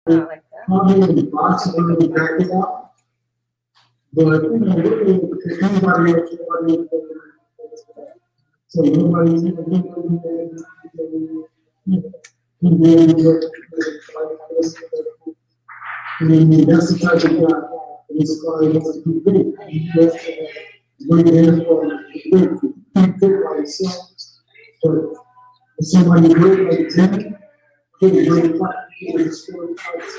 Not like that. Not in the box, but in the back of that. But, you know, if anybody else, so nobody's even that's the type of guy this guy wants to be big. He wants to bring in for big by himself. But if somebody great like Danny, he can bring fight, he can score fights.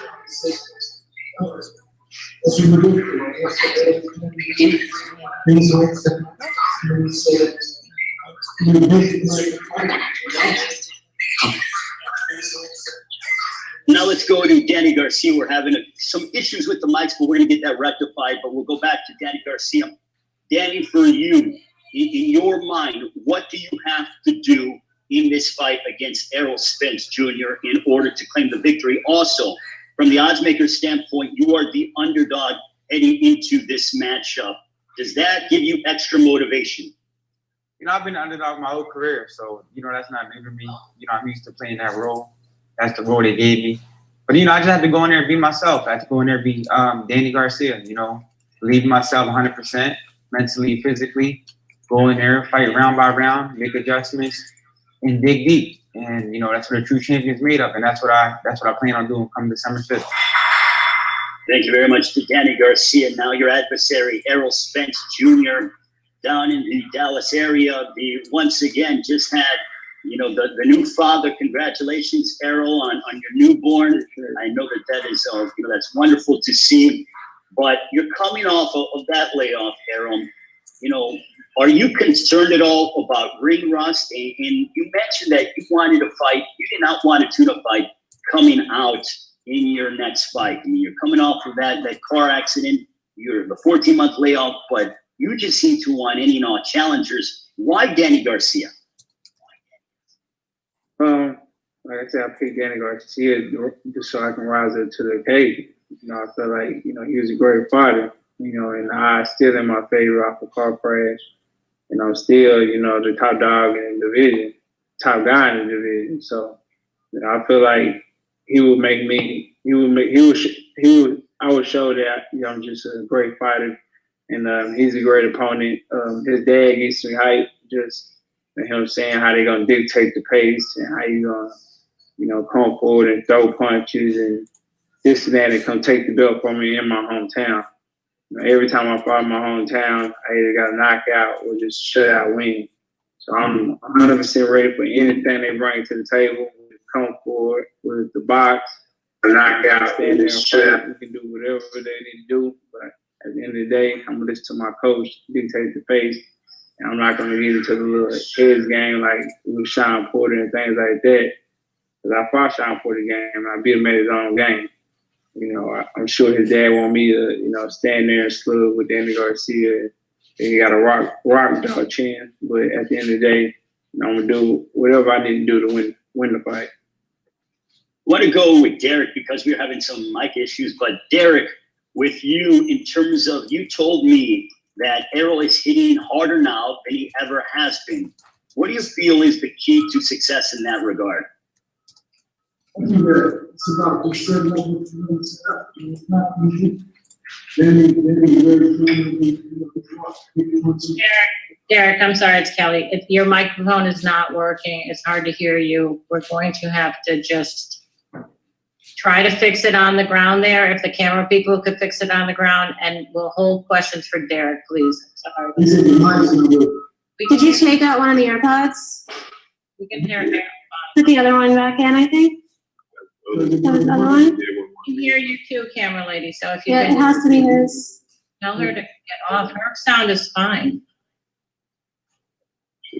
That's what we do. Things like that. Now let's go to Danny Garcia. We're having some issues with the mics, but we're going to get that rectified. But we'll go back to Danny Garcia. Danny, for you, in your mind, what do you have to do in this fight against ERROL SPENCE Jr. in order to claim the victory? Also, from the oddsmaker's standpoint, you are the underdog heading into this matchup. Does that give you extra motivation? You know, I've been the underdog my whole career, so, you know, that's not new to me. You know, I'm used to playing that role. That's the role they gave me. But, you know, I just had to go in there and be myself. I had to go in there and be Danny Garcia, you know, believe in myself 100%, mentally, physically, go in there, fight round by round, make adjustments, and dig deep. And, you know, that's what a true champion's made of, and that's what I plan on doing come December 5th. Thank you very much to Danny Garcia. Now your adversary, ERROL SPENCE Jr., down in the Dallas area. Once again, just had, you know, the new father. Congratulations, ERROL, on your newborn. I know that is, you know, that's wonderful to see. But you're coming off of that layoff, ERROL. You know, are you concerned at all about ring rust? And you mentioned that you wanted to fight. You did not want a tuna fight coming out in your next fight. I mean, you're coming off of that car accident. You're the 14-month layoff, but you just seem to want any and all challengers. Why Danny Garcia? Like I said, I picked Danny Garcia just so I can rise up to the occasion. You know, I feel like, you know, he was a great fighter, you know, and I still in my favor off a car crash. And I'm still, you know, the top dog in the division, top guy in the division. So, you know, I feel like he would make me, I would show that, you know, I'm just a great fighter. And he's a great opponent. His dad gets me hype, just him saying how they're gonna dictate the pace and how you gonna, you know, come forward and throw punches and this and that and come take the belt from me in my hometown. You know, every time I fight in my hometown, I either got a knockout or just shutout win. So I'm 100% ready for anything they bring to the table. Come forward with the box, a knockout, stand there and fight. We can do whatever they need to do, but at the end of the day, I'm gonna listen to my coach dictate the pace, and I'm not gonna get into the little heads game like with Sean Porter and things like that. Because I fought Sean Porter game, and I beat him at his own game. You know, I'm sure his dad want me to, you know, stand there and slug with Danny Garcia. And he got a rock dog chin, but at the end of the day, you know, I'm gonna do whatever I need to do to win the fight. I want to go with Derrick because we're having some mic issues, but Derrick, with you, in terms of, you told me that ERROL is hitting harder now than he ever has been. What do you feel is the key to success in that regard? I think that it's about the certain level of stuff. It's not easy. Derrick, I'm sorry, it's Kelly. If your microphone is not working, it's hard to hear you. We're going to have to just try to fix it on the ground there. If the camera people could fix it on the ground, and we'll hold questions for Derrick, please. Sorry. Did you take out one of the AirPods? We can hear it. Put the other one back in, I think. That was the other one? We can hear you too, camera lady, so if you Yeah, can it has to be his. tell her to get off. Her sound is fine.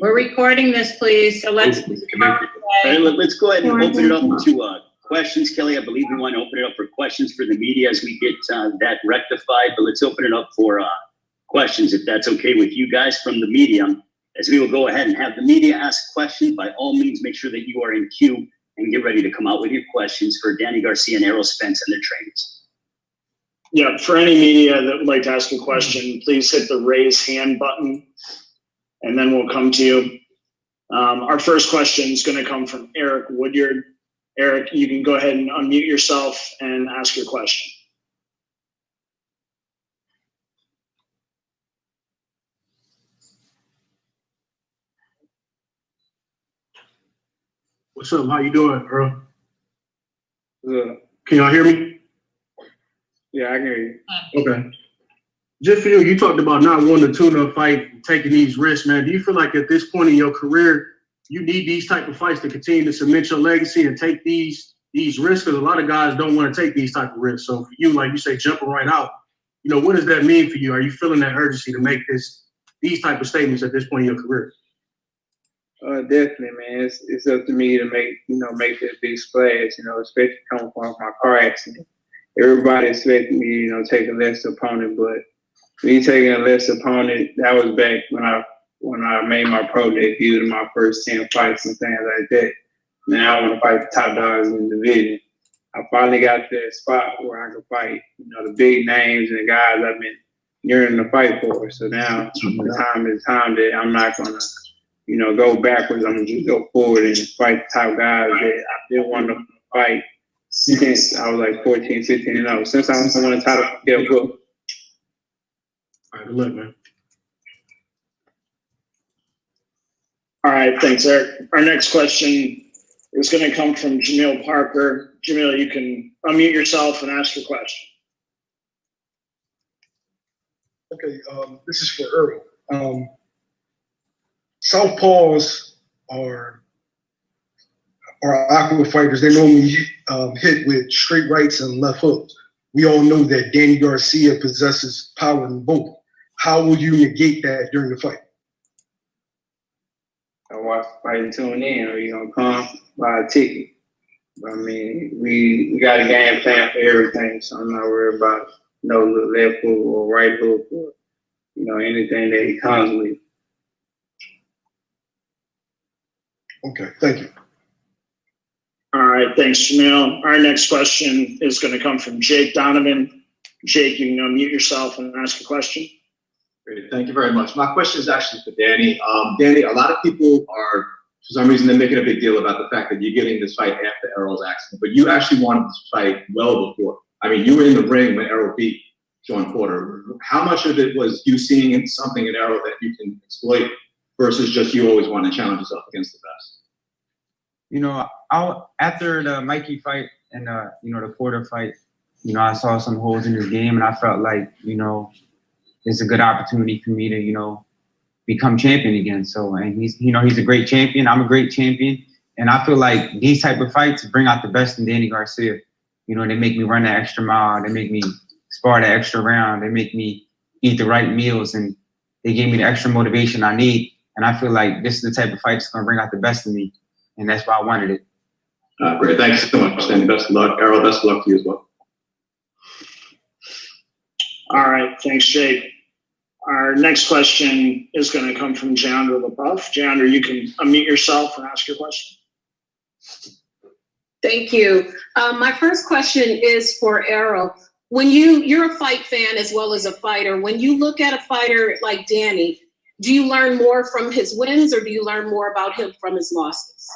We're recording this, please, so let's. Let's go ahead and open it up to questions. Kelly, I believe we want to open it up for questions for the media as we get that rectified, but let's open it up for questions, if that's okay with you guys from the media, as we will go ahead and have the media ask questions. By all means, make sure that you are in queue and get ready to come out with your questions for Danny Garcia and ERROL SPENCE and their trainers. Yeah, for any media that would like to ask a question, please hit the raise hand button, and then we'll come to you. Our first question is going to come from Eric Woodyard. Eric, you can go ahead and unmute yourself and ask your question. What's up? How you doing, Earl? Good. Can y'all hear me? Yeah, I can hear you. Okay. Just for you talked about not wanting to tune-up fight, taking these risks, man. Do you feel like at this point in your career, you need these type of fights to continue to cement your legacy and take these risks? Because a lot of guys don't want to take these type of risks. So for you, like you say, jumping right out, you know, what does that mean for you? Are you feeling that urgency to make these type of statements at this point in your career? Definitely, man. It's up to me to make this big splash, especially coming from my car accident. Everybody expected me, take a lesser opponent, but me taking a lesser opponent, that was back when I made my pro debut in my first 10 fights and things like that. Now I want to fight the top dogs in the division. I finally got to that spot where I could fight, the big names and the guys I've been yearning to fight for. So now the time is time that I'm not gonna go backwards. I'm gonna just go forward and fight the top guys that I've been wanting to fight since I was like 14, 15 and 0. Since I won the title, get a book. All right, good luck, man. All right, thanks, Eric. Our next question is going to come from Jermell Parker. Jermell, you can unmute yourself and ask your question. Okay, this is for Earl. Southpaws are awkward fighters. They normally hit with straight rights and left hooks. We all know that Danny Garcia possesses power in both. How will you negate that during the fight? I watch the fight and tune in, or you gonna come buy a ticket. But I mean, we got a game plan for everything, so I'm not worried about no left hook or right hook or anything that he comes with. Okay, thank you. All right, thanks, Jermell. Our next question is going to come from Jake Donovan. Jake, you can unmute yourself and ask a question. Great, thank you very much. My question is actually for Danny. Danny, a lot of people are, for some reason, they're making a big deal about the fact that you're getting this fight after Errol's accident, but you actually wanted this fight well before. I mean, you were in the ring when Errol beat John Porter. How much of it was you seeing something in Errol that you can exploit versus just you always want to challenge yourself against the best? After the Mikey fight and the Porter fight, I saw some holes in his game, and I felt like it's a good opportunity for me to become champion again. So, and he's a great champion. I'm a great champion, and I feel like these type of fights bring out the best in Danny Garcia. They make me run that extra mile. They make me spar that extra round. They make me eat the right meals, and they give me the extra motivation I need. And I feel like this is the type of fight that's going to bring out the best in me. And that's why I wanted it. Great. Thanks so much, Danny. Best of luck. Errol, best of luck to you as well. All right. Thanks, Jake. Our next question is going to come from Jandra LaBeouf. Jandra, you can unmute yourself and ask your question. Thank you. My first question is for Errol. When you're a fight fan as well as a fighter, when you look at a fighter like Danny, do you learn more from his wins or do you learn more about him from his losses?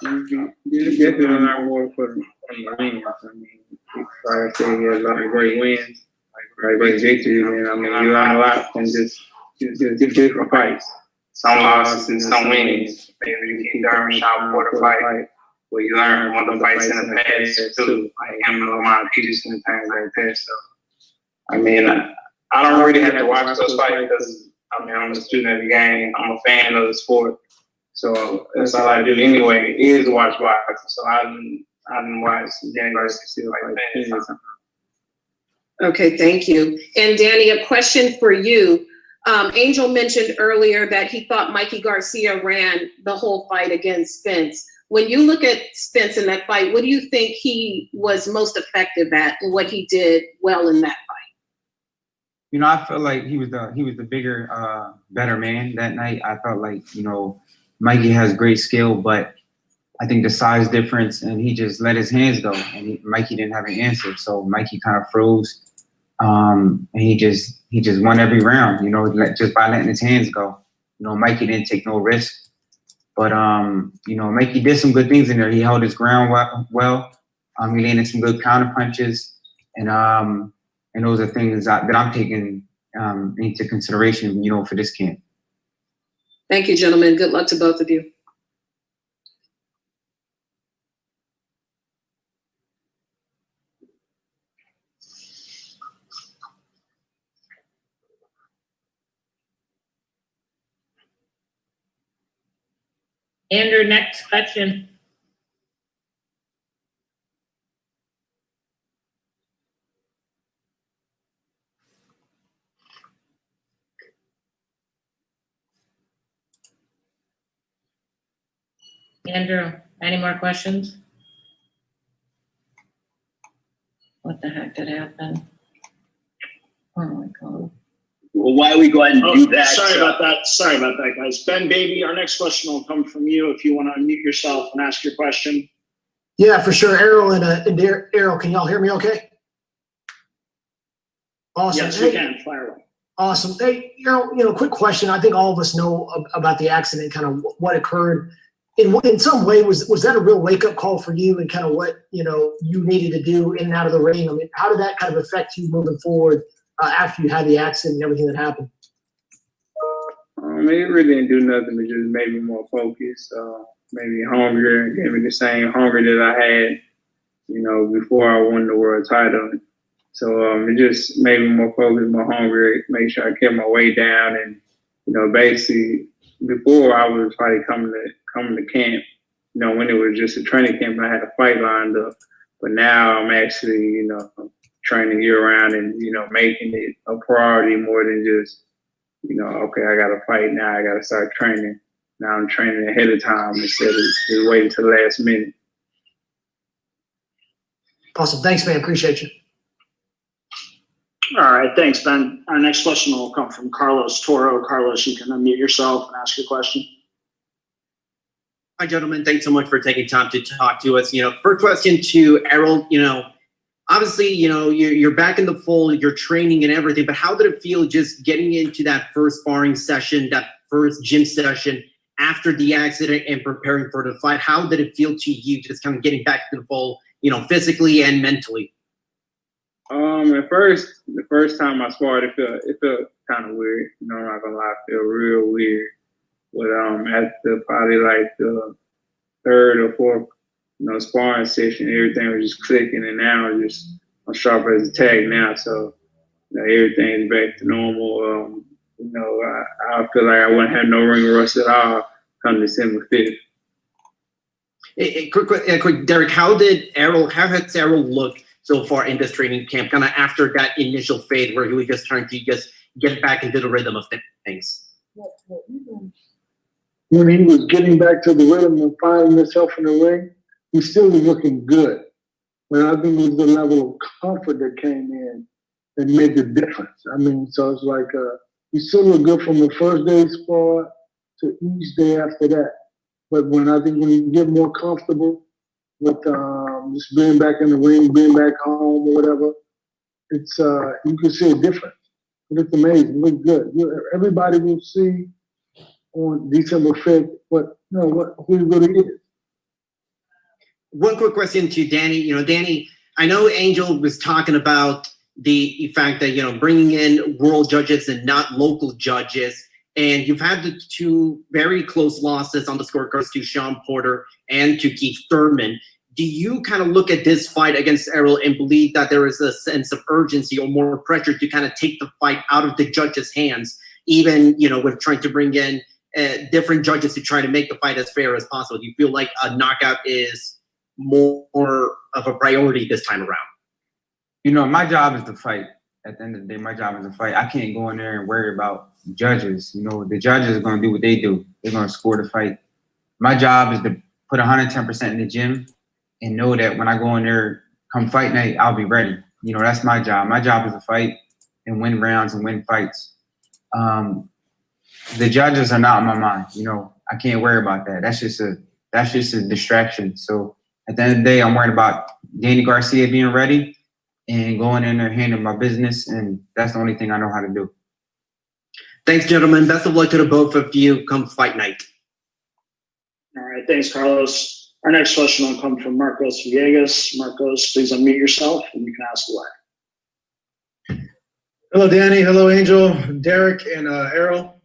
You definitely learn more from the wins. I mean, like I said, he has a lot of great wins, like great victories, and I mean, you learn a lot from just different fights. Some losses and some wins. Maybe you can learn how for the fight, where you learn one of the fights in the past too, like him and Lamar Peterson and things like that. So, I mean, I don't really have to watch those fights because I'm a student of the game. I'm a fan of the sport. So that's all I do anyway, is watch boxing. So I didn't watch Danny Garcia like that. Okay, thank you. And Danny, a question for you. Angel mentioned earlier that he thought Mikey Garcia ran the whole fight against Spence. When you look at Spence in that fight, what do you think he was most effective at and what he did well in that fight? I felt like he was the bigger, better man that night. I felt like, Mikey has great skill, but I think the size difference, and he just let his hands go, and Mikey didn't have an answer. So Mikey kind of froze, and he just won every round, just by letting his hands go. Mikey didn't take no risk. But you know, Mikey did some good things in there. He held his ground well. He landed some good counter punches, and those are things that I'm taking into consideration, you know, for this camp. Thank you, gentlemen. Good luck to both of you. Andrew, next question. Andrew, any more questions? What the heck did happen? Oh my God. Well, why don't we go ahead and do that? Sorry about that, guys. Ben Baby, our next question will come from you if you want to unmute yourself and ask your question. Yeah, for sure. Errol and Errol, can y'all hear me okay? Awesome. Yes, we can. Fire away. Awesome. Hey, Errol, quick question. I think all of us know about the accident, kind of what occurred. In some way, was that a real wake-up call for you and kind of what, you needed to do in and out of the ring? I mean, how did that kind of affect you moving forward after you had the accident and everything that happened? It really didn't do nothing, but just made me more focused, maybe hungrier, gave me the same hunger that I had, before I won the world title. So it just made me more focused, more hungry, make sure I kept my weight down. And, basically, before I was probably coming to camp, when it was just a training camp, I had a fight lined up. But now I'm actually, training year round and, making it a priority more than just, okay, I got to fight now. I got to start training. Now I'm training ahead of time instead of just waiting till the last minute. Awesome. Thanks, man. Appreciate you. All right, thanks, Ben. Our next question will come from Carlos Toro. Carlos, you can unmute yourself and ask your question. Hi, gentlemen. Thanks so much for taking time to talk to us. First question to Errol, obviously, you're back in the fold, you're training and everything, but how did it feel just getting into that first sparring session, that first gym session after the accident and preparing for the fight? How did it feel to you just kind of getting back to the fold, physically and mentally? The first time I sparred, it felt kind of weird. I'm not gonna lie, it felt real weird. But after probably like the third or fourth, sparring session, everything was just clicking, and now I'm sharp as a tag now. So everything's back to normal. I feel like I wouldn't have no ring rust at all come December 5th. Quick, Derrick, how has Errol look so far in this training camp, kind of after that initial fade where he was just trying to get back into the rhythm of things? When he was getting back to the rhythm and finding himself in the ring, he still was looking good. But I think it was the level of comfort that came in that made the difference. I mean, so it's like he still looked good from the first day spar to each day after that. But when you get more comfortable with just being back in the ring, being back home or whatever, it's you can see a difference. It's amazing. It looks good. Everybody will see on December 5th who he really is. One quick question to Danny. Danny, I know Angel was talking about the fact that, bringing in world judges and not local judges, and you've had the two very close losses on the scorecards to Sean Porter and to Keith Thurman. Do you kind of look at this fight against Errol and believe that there is a sense of urgency or more pressure to kind of take the fight out of the judges' hands, even, with trying to bring in different judges to try to make the fight as fair as possible? Do you feel like a knockout is more of a priority this time around? My job is to fight. At the end of the day, my job is to fight. I can't go in there and worry about judges. The judges are going to do what they do. They're going to score the fight. My job is to put 110% in the gym and know that when I go in there, come fight night, I'll be ready. That's my job. My job is to fight and win rounds and win fights. The judges are not on my mind. I can't worry about that. That's just a distraction. So at the end of the day, I'm worried about Danny Garcia being ready and going in there handling my business, and that's the only thing I know how to do. Thanks, gentlemen. Best of luck to the both of you come fight night. right, thanks, Carlos. Our next question will come from Marcos Villegas. Marcos, please unmute yourself and you can ask away. Hello, Danny. Hello, Angel, Derrick, and ERROL.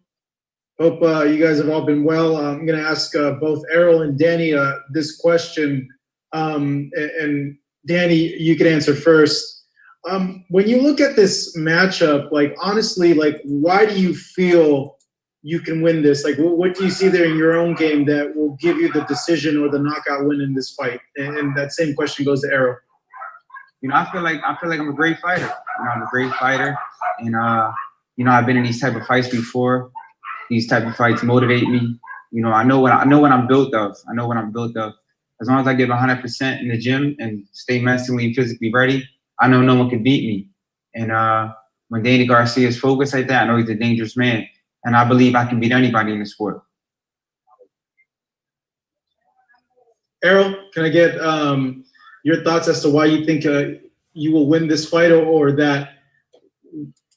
Hope you guys have all been well. I'm going to ask both ERROL and Danny this question. And Danny, you can answer first. When you look at this matchup, like, honestly, like, why do you feel you can win this? Like, what do you see there in your own game that will give you the decision or the knockout win in this fight? And that same question goes to ERROL. You know, I feel like I'm a great fighter. You know, I'm a great fighter, and you know, I've been in these type of fights before. These type of fights motivate me. You know, I know what I'm built of. I know what I'm built of. As long as I give 100% in the gym and stay mentally and physically ready, I know no one can beat me. And when Danny Garcia is focused like that, I know he's a dangerous man, and I believe I can beat anybody in the sport. ERROL, can I get your thoughts as to why you think you will win this fight, or that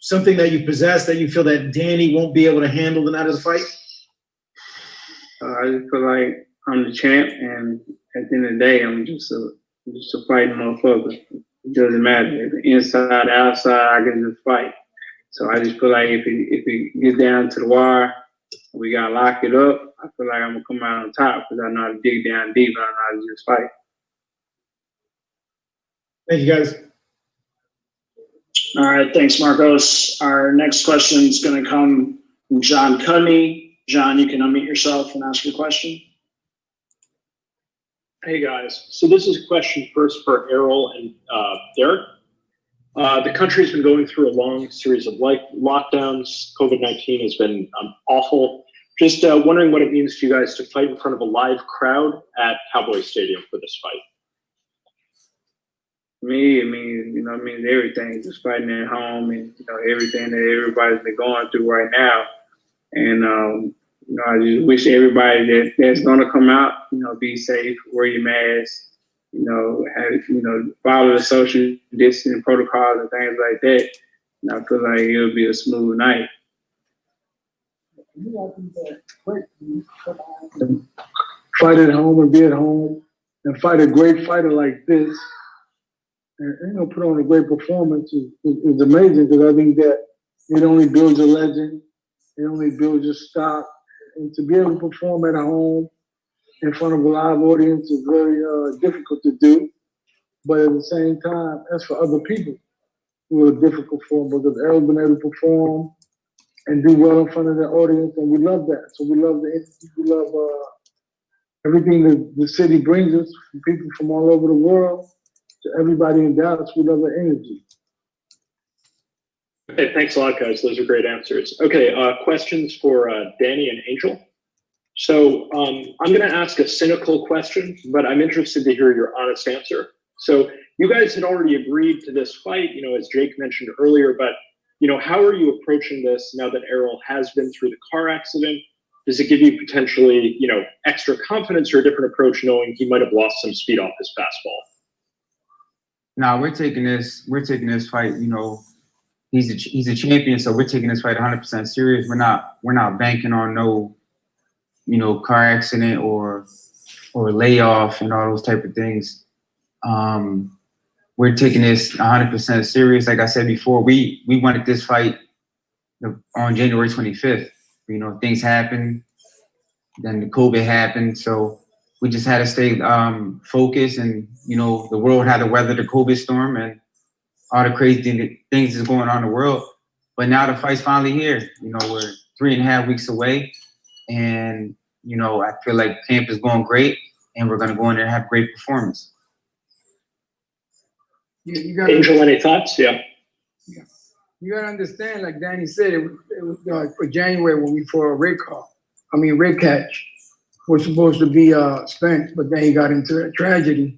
something that you possess that you feel that Danny won't be able to handle the night of the fight? I just feel like I'm the champ, and at the end of the day, I'm just a fighting motherfucker. It doesn't matter. If the inside, outside, I can just fight. So I just feel like if it gets down to the wire, we gotta lock it up. I feel like I'm gonna come out on top because I know how to dig down deep and I know how to just fight. Thank you, guys. All right, thanks, Marcos. Our next question is going to come from John Cudney. John, you can unmute yourself and ask your question. Hey guys, so this is a question first for ERROL and Derrick. The country's been going through a long series of lockdowns. COVID-19 has been awful. Just wondering what it means for you guys to fight in front of a live crowd at Cowboy Stadium for this fight. Me, it means everything. Just fighting at home and, you know, everything that everybody's been going through right now. And, you know, I just wish everybody that's going to come out, you know, be safe, wear your mask, you know, follow the social distancing protocols and things like that. And I feel like it'll be a smooth night. Fight at home and be at home and fight a great fighter like this. And, you know, put on a great performance is amazing, because I think that it only builds a legend. It only builds your stock. And to be able to perform at home in front of a live audience is very difficult to do. But at the same time, that's for other people who are difficult for them, because ERROL's been able to perform and do well in front of the audience, and we love that. So we love we love everything that the city brings us, from people from all over the world to everybody in Dallas. We love the energy. Hey, thanks a lot, guys. Those are great answers. Okay, questions for Danny and Angel. So I'm going to ask a cynical question, but I'm interested to hear your honest answer. So you guys had already agreed to this fight, you know, as Jake mentioned earlier, but, you know, how are you approaching this now that ERROL has been through the car accident? Does it give you potentially, you know, extra confidence or a different approach, knowing he might have lost some speed off his fastball? Nah, we're taking this fight, you know, he's a champion, so we're taking this fight 100% serious. We're not banking on no, you know, car accident or layoff and all those type of things. We're taking this 100% serious. Like I said before, we wanted this fight on January 25th. You know, things happened, then the COVID happened, so we just had to stay focused, and, you know, the world had to weather the COVID storm and all the crazy things that's going on in the world. But now the fight's finally here. You know, we're 3.5 weeks away, and, you know, I feel like camp is going great, and we're going to go in there and have great performance. You got Angel, any thoughts? Yeah. You gotta understand, like Danny said, it was like for January when we fought a red catch was supposed to be Spence, but then he got into a tragedy.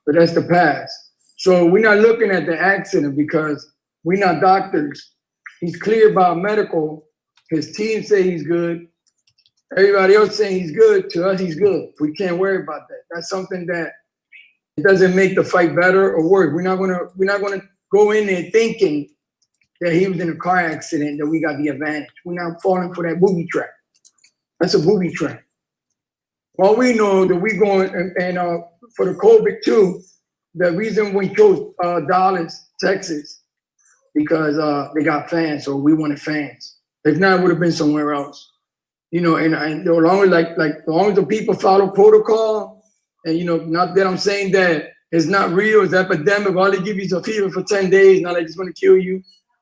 But that's the past. So we're not looking at the accident because we're not doctors. He's cleared by medical. His team say he's good. Everybody else saying he's good. To us, he's good. We can't worry about that. That's something that it doesn't make the fight better or worse. We're not gonna go in there thinking that he was in a car accident, that we got the advantage. We're not falling for that booby trap. That's a booby trap. All we know that we going and for the COVID too, the reason we chose Dallas, Texas, because they got fans, so we wanted fans. If not, it would have been somewhere else. You know, and as long as as long as the people follow protocol, and you know, not that I'm saying that it's not real, it's epidemic, all they give you is a fever for 10 days, not like it's gonna kill you.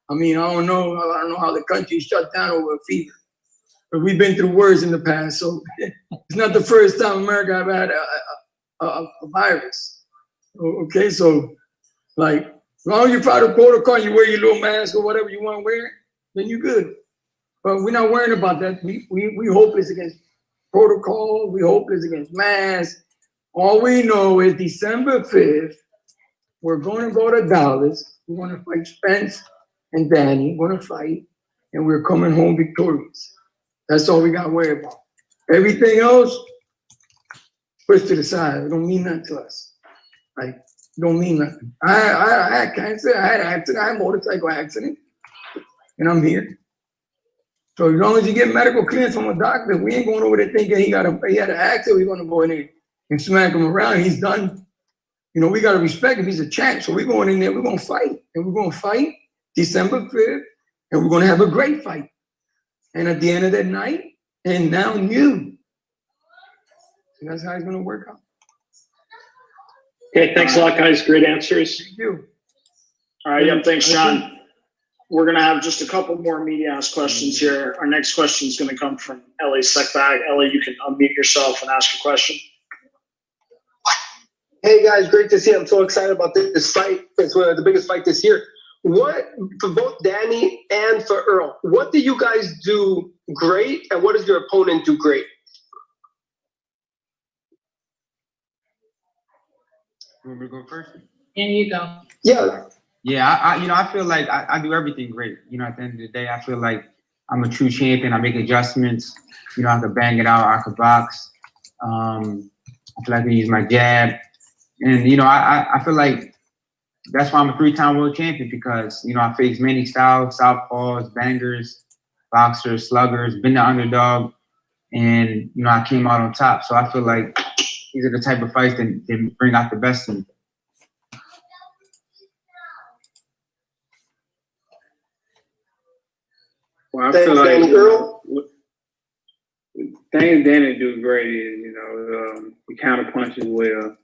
I mean, I don't know how the country shut down over a fever. But we've been through worse in the past, so it's not the first time America have had a virus. Okay, so like, as long as you follow protocol, you wear your little mask or whatever you want to wear, then you're good. But we're not worrying about that. We hopeless against protocol. We hopeless against masks. All we know is December 5th, we're going to go to Dallas. We're going to fight Spence and Danny. We're going to fight, and we're coming home victorious. That's all we got to worry about. Everything else, push to the side. It don't mean nothing to us. Like, don't mean nothing. I had cancer. I had an accident. I had a motorcycle accident, and I'm here. So as long as you get medical clearance from a doctor, we ain't going over there thinking he had an accident. We're going to go in there and smack him around. He's done. You know, we got to respect him. He's a champ. So we're going in there. We're going to fight, and we're going to fight December 5th, and we're going to have a great fight. And at the end of that night, and now you. So that's how it's going to work out. Okay, thanks a lot, guys. Great answers. Thank you. All right, yep, thanks, John. We're going to have just a couple more media asked questions here. Our next question is going to come from Ellie Seckbag. Ellie, you can unmute yourself and ask your question. Hey guys, great to see you. I'm so excited about this fight. It's one of the biggest fight this year. What, for both Danny and for Earl, what do you guys do great and what does your opponent do great? You want me to go first? And you go. Yeah. Yeah, I feel like I do everything great. You know, at the end of the day, I feel like I'm a true champion. I make adjustments. You know, I could bang it out. I could box. I feel like I can use my jab. And, you know, I feel like that's why I'm a 3-time world champion because, you know, I face many styles, southpaws, bangers, boxers, sluggers, been the underdog. And, you know, I came out on top. So I feel like these are the type of fights that bring out the best in me. Well, I feel like things Danny do great is, you know, he counter punches well.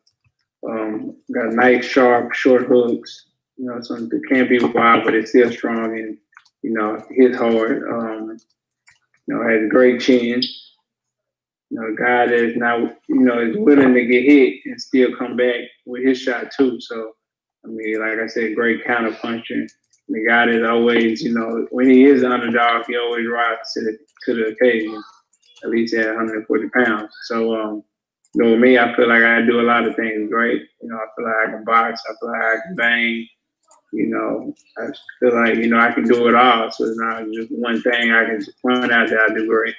Got nice, sharp, short hooks. You know, something that can't be wild, but it's still strong and, you know, hits hard. You know, has a great chin. You know, a guy that's not, you know, is willing to get hit and still come back with his shot too. So, I mean, like I said, great counter puncher. The guy that always, you know, when he is an underdog, he always rises to the occasion, at least at 140 pounds. So, you know, with me, I feel like I do a lot of things great. You know, I feel like I can box. I feel like I can bang. You know, I feel like, you know, I can do it all. So it's not just one thing I can point out that I do great.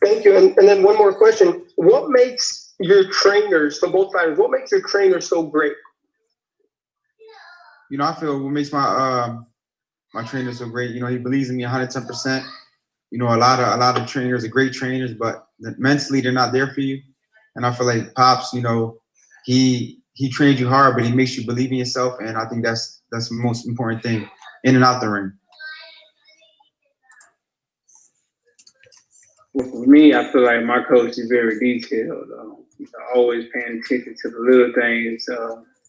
Thank you. And then one more question. What makes your trainers, for both fighters, what makes your trainers so great? You know, I feel what makes my my trainer so great. You know, he believes in me 110%. You know, a lot of trainers are great trainers, but mentally they're not there for you. And I feel like Pops, you know, he trains you hard, but he makes you believe in yourself. And I think that's the most important thing in and out the ring. Well, for me, I feel like my coach is very detailed. You know, always paying attention to the little things.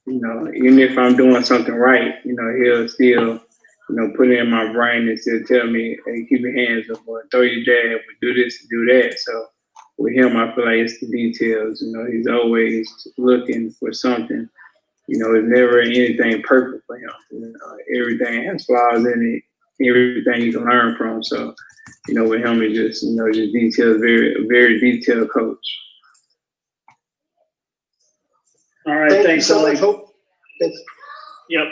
You know, even if I'm doing something right, you know, he'll still, you know, put it in my brain and still tell me, hey, keep your hands up, or throw your jab, or do this, do that. So with him, I feel like it's the details. You know, he's always looking for something. You know, it's never anything perfect for him. You know, everything has flaws in it, everything you can learn from. So, you know, with him, it's just, you know, just detailed, very detailed coach. All right, thanks, Ellie. Thanks. Yep.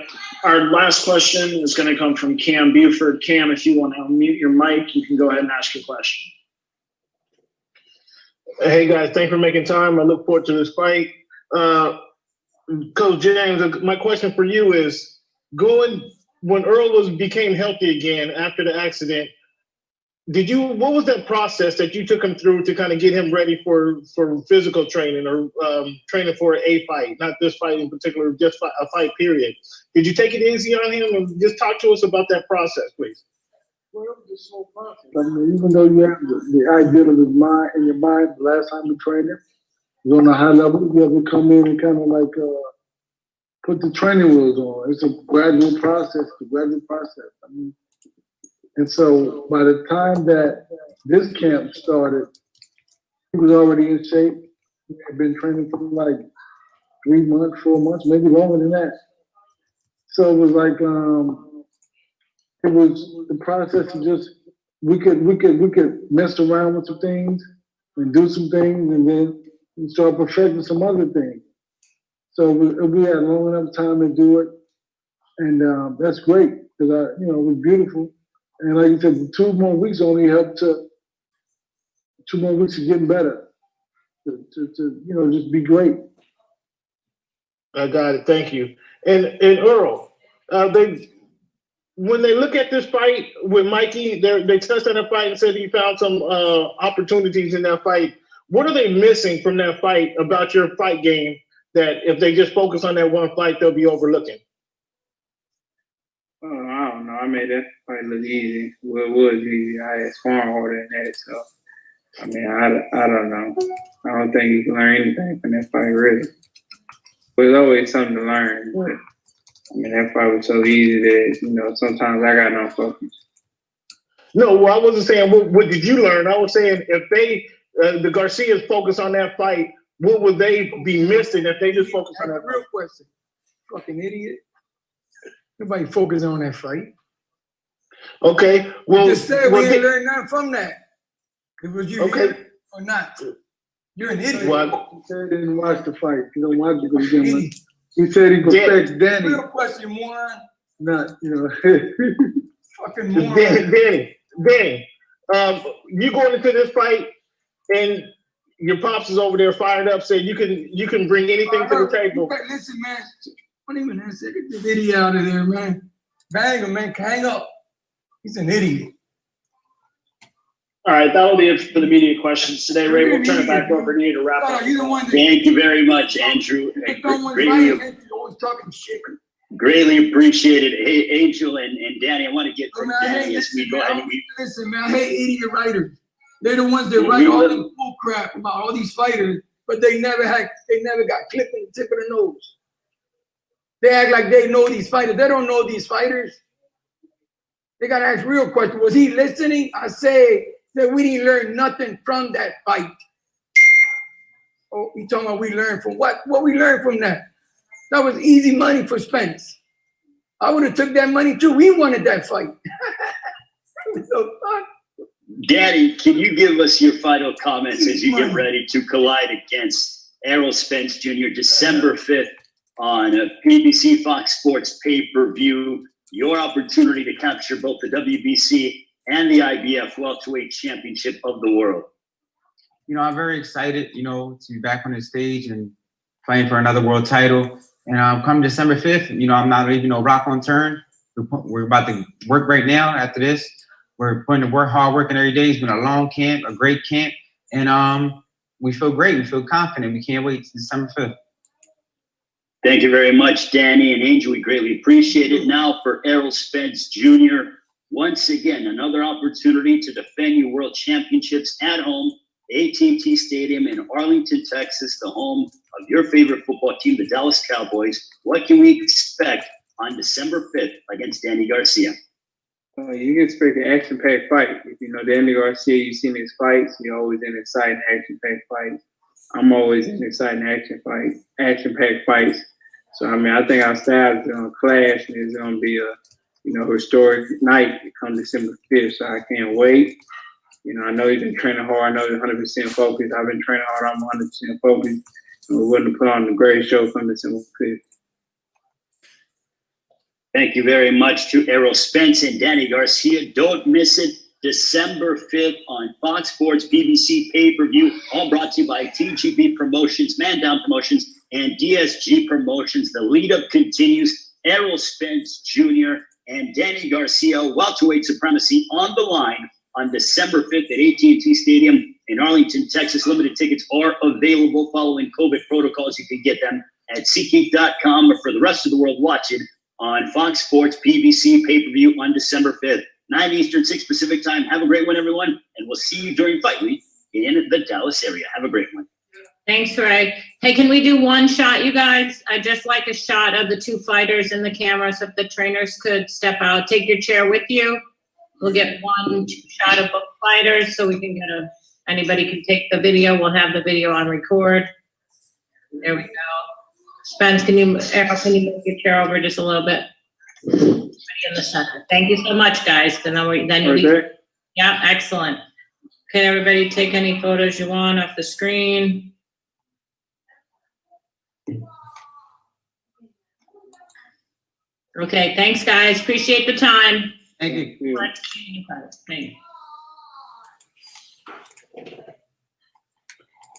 Our last question is going to come from Cam Buford. Cam, if you want to unmute your mic, you can go ahead and ask your question. Hey guys, thanks for making time. I look forward to this fight. Coach James, my question for you is, when Earl became healthy again after the accident, what was that process that you took him through to kind of get him ready for physical training or training for a fight, not this fight in particular, just a fight period? Did you take it easy on him, and just talk to us about that process, please? Well, it was just so process. I mean, even though you have the idea of his mind in your mind, the last time you trained him, you're on a high level, you have to come in and kind of like put the training wheels on. It's a gradual process, I mean, and so by the time that this camp started, he was already in shape. He had been training for like 3 months, 4 months, maybe longer than that. So it was like, it was the process of just, we could mess around with some things and do some things, and then we start perfecting some other things. So we had long enough time to do it, and that's great because it was beautiful. And like you said, 2 more weeks only helped to 2 more weeks of getting better, to just be great. I got it. Thank you. And Earl, when they look at this fight with Mikey, they tested that fight and said he found some opportunities in that fight. What are they missing from that fight about your fight game that if they just focus on that one fight, they'll be overlooking? Oh, I don't know. I made that fight look easy. Well, it was easy. I had sparring harder than that. So, I mean, I don't know. I don't think you can learn anything from that fight, really. There's always something to learn. But, I mean, that fight was so easy that, sometimes I got no focus. No, well, I wasn't saying what did you learn. I was saying if they, the Garcias focus on that fight, what would they be missing if they just focus on that real question? Fucking idiot. Nobody focused on that fight. Okay, well, you just said we didn't learn nothing from that. It was you okay or not. You're an idiot. What? He said he didn't watch the fight. You don't watch it again. He said he protects Danny. Real question, moron. Not, fucking moron. Danny, you going into this fight and your pops is over there fired up, saying you can bring anything to the table. Listen, man. Don't even answer. Get this idiot out of there, man. Bang him, man. Hang up. He's an idiot. All right, that'll be it for the media questions today. Ray, we'll turn it back over to you to wrap up. Thank you very much, Andrew. Greatly appreciated. Hey, Angel and Danny, I want to get from Danny as we go ahead. Listen, man, I hate idiot writers. They're the ones that write all this bull crap about all these fighters, but they never got clipped in the tip of the nose. They act like they know these fighters. They don't know these fighters. They got to ask real questions. Was he listening? I say that we didn't learn nothing from that fight. Oh, you talking about we learned from what? What we learned from that? That was easy money for Spence. I would have took that money too. We wanted that fight. So fun. Daddy, can you give us your final comments as you get ready to collide against ERROL Spence Jr. December 5th on a BBC Fox Sports pay-per-view? Your opportunity to capture both the WBC and the IBF welterweight championship of the world. I'm very excited, to be back on the stage and fighting for another world title. And come December 5th, I'm not leaving no rock unturned. We're about to work right now after this. We're putting to work, hard working every day. It's been a long camp, a great camp. And we feel great. We feel confident. We can't wait to December 5th. Thank you very much, Danny and Angel. We greatly appreciate it. Now for ERROL Spence Jr., once again, another opportunity to defend your world championships at home, AT&T Stadium in Arlington, Texas, the home of your favorite football team, the Dallas Cowboys. What can we expect on December 5th against Danny Garcia? You can expect an action-packed fight. If you know Danny Garcia, you've seen his fights. You're always in exciting action-packed fights. I'm always in exciting action-packed fights. So, I think our styles are going to clash, and it's going to be a, historic night come December 5th. So I can't wait. I know he's been training hard. I know he's 100% focused. I've been training hard. I'm 100% focused. And we're willing to put on the great show come December 5th. Thank you very much to ERROL Spence and Danny Garcia. Don't miss it. December 5th on Fox Sports BBC pay-per-view, all brought to you by TGP Promotions, Man Down Promotions, and DSG Promotions. The lead-up continues. ERROL Spence Jr. and Danny Garcia, welterweight supremacy on the line on December 5th at AT&T Stadium in Arlington, Texas. Limited tickets are available following COVID protocols. You can get them at SeatGeek.com, or for the rest of the world, watch it on Fox Sports PBC pay-per-view on December 5th, 9 Eastern, 6 Pacific time. Have a great one, everyone, and we'll see you during fight week in the Dallas area. Have a great one. Thanks, Ray. Hey, can we do one shot, you guys? I'd just like a shot of the two fighters in the camera, so if the trainers could step out. Take your chair with you. We'll get one shot of both fighters so we can get anybody can take the video. We'll have the video on record. There we go. Spence, Errol, can you move your chair over just a little bit? In the center. Thank you so much, guys. Then you'll be, yeah, excellent. Can everybody take any photos you want off the screen? Okay, thanks, guys. Appreciate the time. Thank you. Thank you.